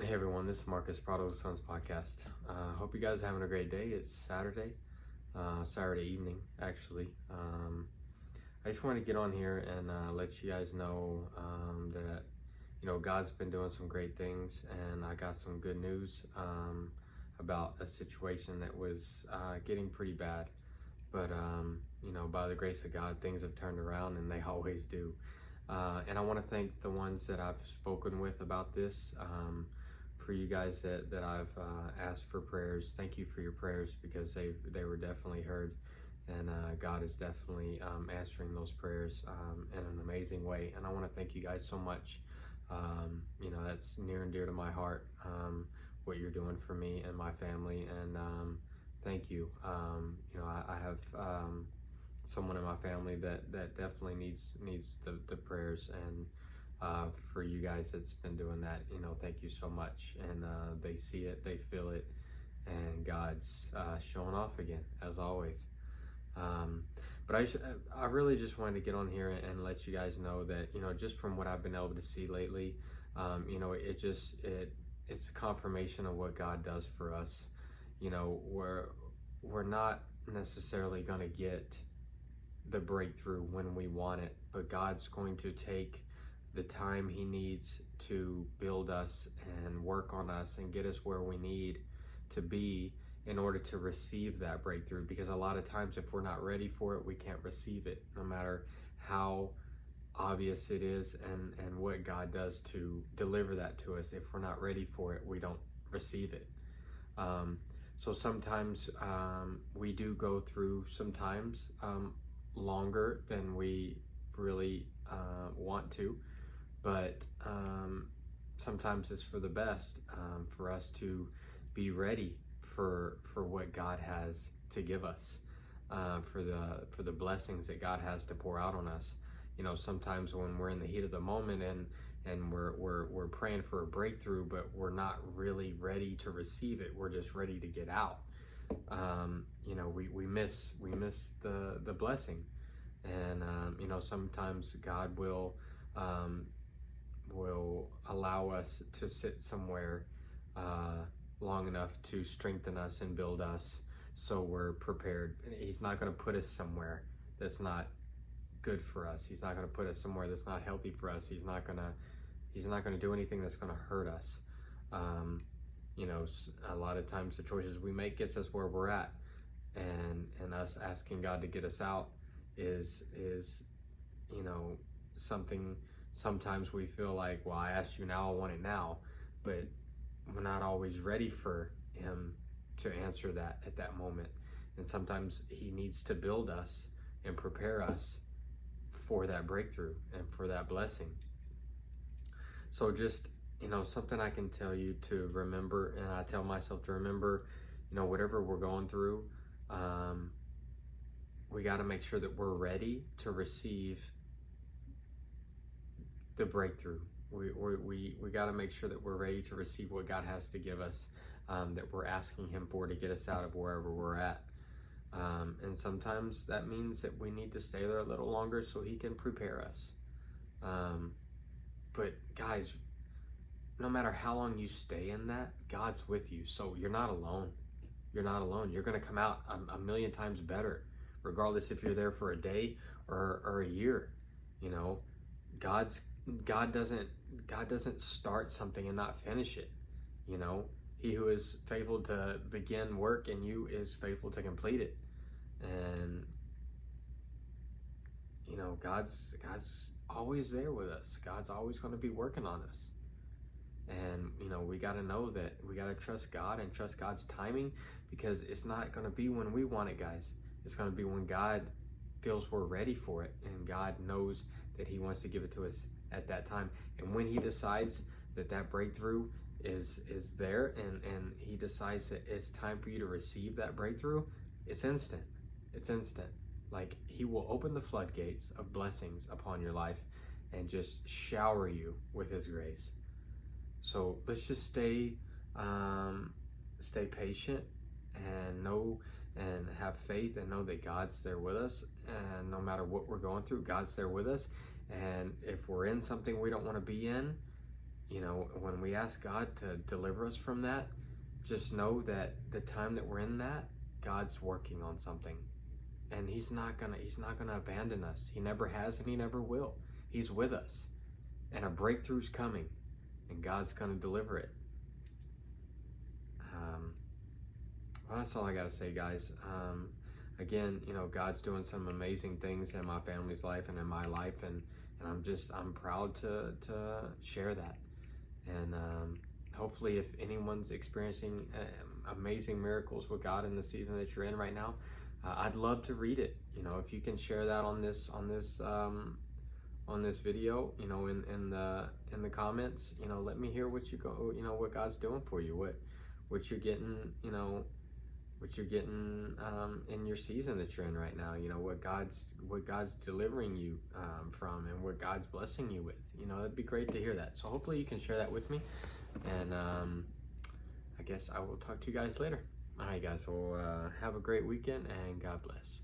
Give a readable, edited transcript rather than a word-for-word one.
Hey everyone, this is Marcus, Prodigal Sons Podcast. Hope you guys are having a great day. It's Saturday, Saturday evening actually. I just want to get on here and let you guys know that God's been doing some great things, and I got some good news about a situation that was getting pretty bad. But by the grace of God, things have turned around, and they always do. And I want to thank the ones that I've spoken with about this. For you guys that I've asked for prayers, thank you for your prayers, because they were definitely heard, and God is definitely answering those prayers in an amazing way. And I want to thank you guys so much. That's near and dear to my heart, what you're doing for me and my family, and thank you. I have someone in my family that definitely needs the prayers, and for you guys that's been doing that, thank you so much. And they see it, they feel it, and God's showing off again, as always. But I really just wanted to get on here and let you guys know that, just from what I've been able to see lately, it's a confirmation of what God does for us. We're not necessarily going to get the breakthrough when we want it, but God's going to take the time He needs to build us and work on us and get us where we need to be in order to receive that breakthrough. Because a lot of times, if we're not ready for it, we can't receive it, no matter how obvious it is and what God does to deliver that to us. If we're not ready for it, we don't receive it. So sometimes we do go through sometimes longer than we really want to, but sometimes it's for the best, for us to be ready for what God has to give us, for the blessings that God has to pour out on us. Sometimes when we're in the heat of the moment and we're praying for a breakthrough, but we're not really ready to receive it. We're just ready to get out. We miss the blessing. And sometimes God will allow us to sit somewhere long enough to strengthen us and build us, so we're prepared. He's not going to put us somewhere that's not good for us. He's not going to put us somewhere that's not healthy for us. He's not going to do anything that's going to hurt us. A lot of times the choices we make gets us where we're at, and us asking God to get us out is something. Sometimes we feel like, well, I asked you now, I want it now, but we're not always ready for Him to answer that at that moment. And sometimes He needs to build us and prepare us for that breakthrough and for that blessing. So just, something I can tell you to remember, and I tell myself to remember, whatever we're going through, we got to make sure that we're ready to receive the breakthrough. We got to make sure that we're ready to receive what God has to give us, that we're asking Him for, to get us out of wherever we're at. And sometimes that means that we need to stay there a little longer so He can prepare us. But guys, no matter how long you stay in that, God's with you. So you're not alone. You're not alone. You're going to come out a million times better, regardless if you're there for a day or a year. God doesn't start something and not finish it. He who is faithful to begin work in you is faithful to complete it. And God's always there with us. God's always going to be working on us. And we got to know that we got to trust God and trust God's timing, because it's not going to be when we want it, guys. It's going to be when God feels we're ready for it, and God knows that He wants to give it to us at that time. And when He decides that breakthrough is there, and He decides that it's time for you to receive that breakthrough, it's instant. It's instant. Like, He will open the floodgates of blessings upon your life and just shower you with His grace. So let's just stay patient and know and have faith and know that God's there with us. And no matter what we're going through, God's there with us. And if we're in something we don't want to be in, you know, when we ask God to deliver us from that, just know that the time that we're in that, God's working on something. And he's not gonna abandon us. He never has and he never will. He's with us. And a breakthrough's coming. And God's gonna deliver it. Well, that's all I gotta say, guys. Again, you know, God's doing some amazing things in my family's life and in my life, and I'm proud to share that. And hopefully, if anyone's experiencing amazing miracles with God in the season that you're in right now, I'd love to read it. You know, if you can share that on this video, you know, in the comments, you know, let me hear what what God's doing for you, what you're getting, you know, what you're getting in your season that you're in right now. You know, what God's delivering you from, and what God's blessing you with. You know, it'd be great to hear that. So hopefully you can share that with me, and I guess I will talk to you guys later. All right, guys. Well, have a great weekend, and God bless.